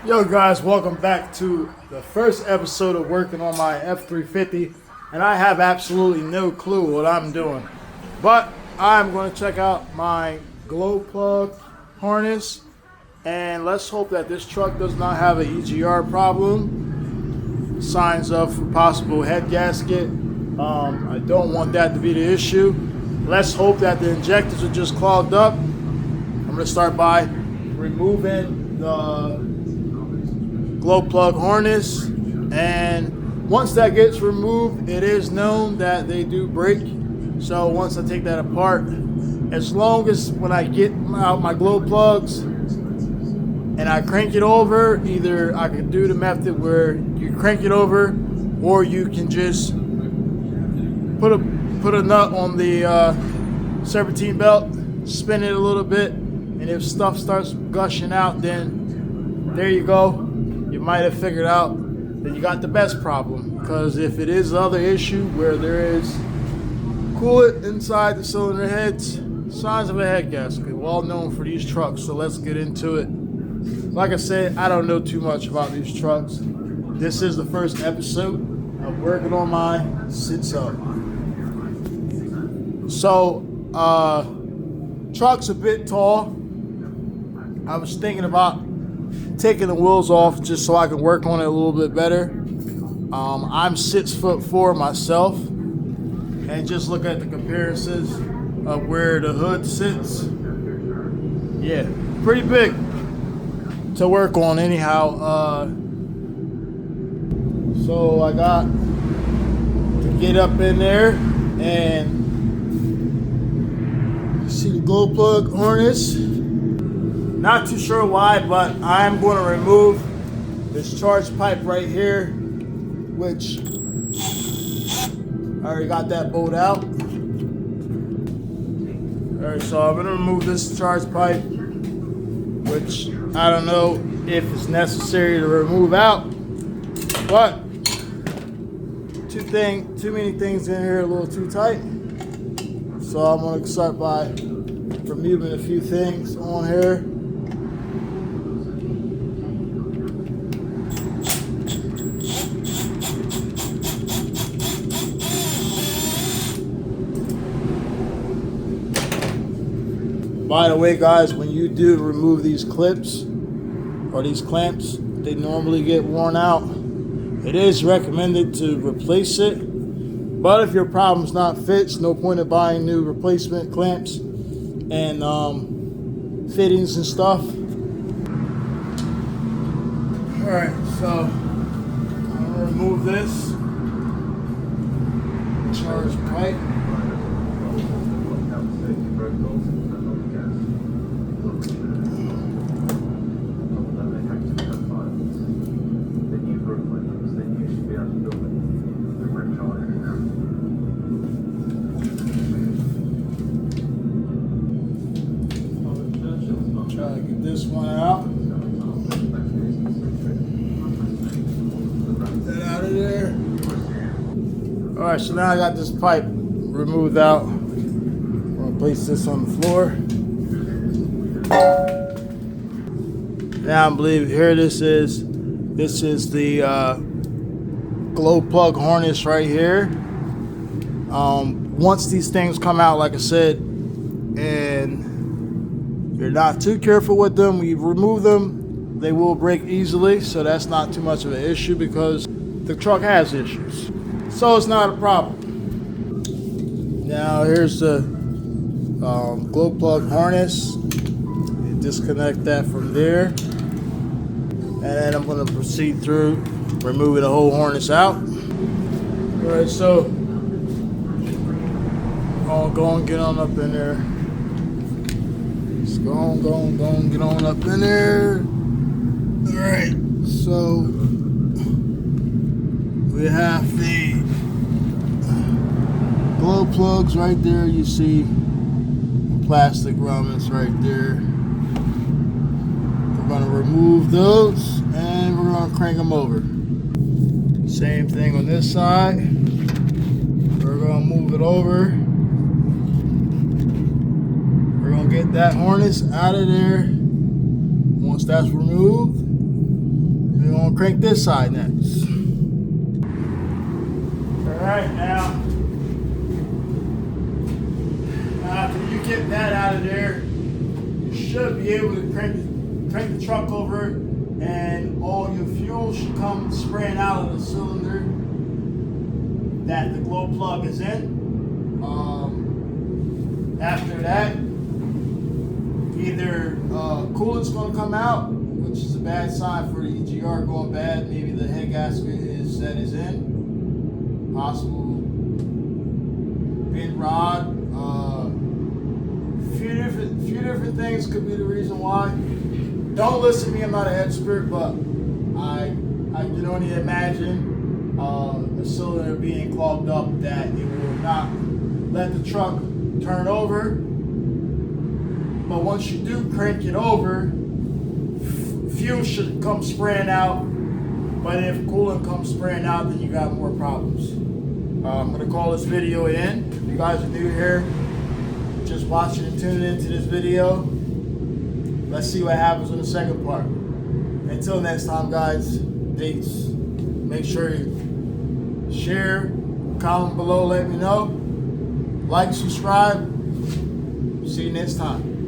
Yo guys, welcome back to the first episode of working on my F-350, and I have absolutely no clue what I'm doing, but I'm going to check out my Gloplug harness, and let's hope that this truck does not have an EGR problem, signs of possible head gasket. I don't want that to be the issue. Let's hope that the injectors are just clogged up. I'm going to start by removing the glow plug harness, and once that gets removed, it is known that they do break. So once I take that apart, as long as when I get out my glow plugs and I crank it over, either I can do the method where you crank it over, or you can just put a nut on the serpentine belt, spin it a little bit, and if stuff starts gushing out, then there you go. You might have figured out that you got the best problem, because if it is the other issue where there is coolant inside the cylinder heads, signs of a head gasket, well known for these trucks. So let's get into it. Like I said, I don't know too much about these trucks. This is the first episode of working on my 6.0. So truck's a bit tall. I was thinking about taking the wheels off just so I can work on it a little bit better. I'm 6'4" myself, and just look at the comparisons of where the hood sits. Yeah, pretty big to work on anyhow. So I got to get up in there and see the glow plug harness. Not too sure why, but I'm going to remove this charge pipe right here, which I already got that bolt out. Alright, so I'm going to remove this charge pipe, which I don't know if it's necessary to remove out, but too many things in here, a little too tight. So I'm going to start by removing a few things on here. By the way, guys, when you do remove these clips or these clamps, they normally get worn out. It is recommended to replace it, but if your problem's not fixed, no point in buying new replacement clamps and fittings and stuff. All right, so I'm gonna remove this charge pipe. Try to get this one out. Get that out of there. All right, so now I got this pipe removed out. I'm gonna place this on the floor. Now I believe here this is the glow plug harness right here. Once these things come out, like I said, and you're not too careful with them, you remove them, they will break easily, so that's not too much of an issue because the truck has issues. So it's not a problem. Now here's the glow plug harness. You disconnect that from there. And then I'm going to proceed through removing the whole harness out. Alright, so I'll go and get on up in there. Just go on, get on up in there. Alright, so we have the glow plugs right there. You see the plastic grommets right there. We're going to remove those and we're going to crank them over. Same thing on this side. We're going to move it over. We're going to get that harness out of there. Once that's removed, gonna crank this side next. Alright, now after you get that out of there, you should be able to crank the truck over, and all your fuel should come spraying out of the cylinder that the glow plug is in. After that, either coolant's going to come out, which is a bad sign for the EGR going bad. Maybe the head gasket is in. Possible bent rod. Few different things could be the reason why. Don't listen to me, I'm not an expert, but I can only imagine a cylinder being clogged up that it will not let the truck turn over. But once you do crank it over, fuel should come spraying out. But if coolant comes spraying out, then you got more problems. I'm going to call this video in. If you guys are new here, just watching and tuning into this video, let's see what happens in the second part. Until next time, guys, peace. Make sure you share, comment below, let me know. Like, subscribe. See you next time.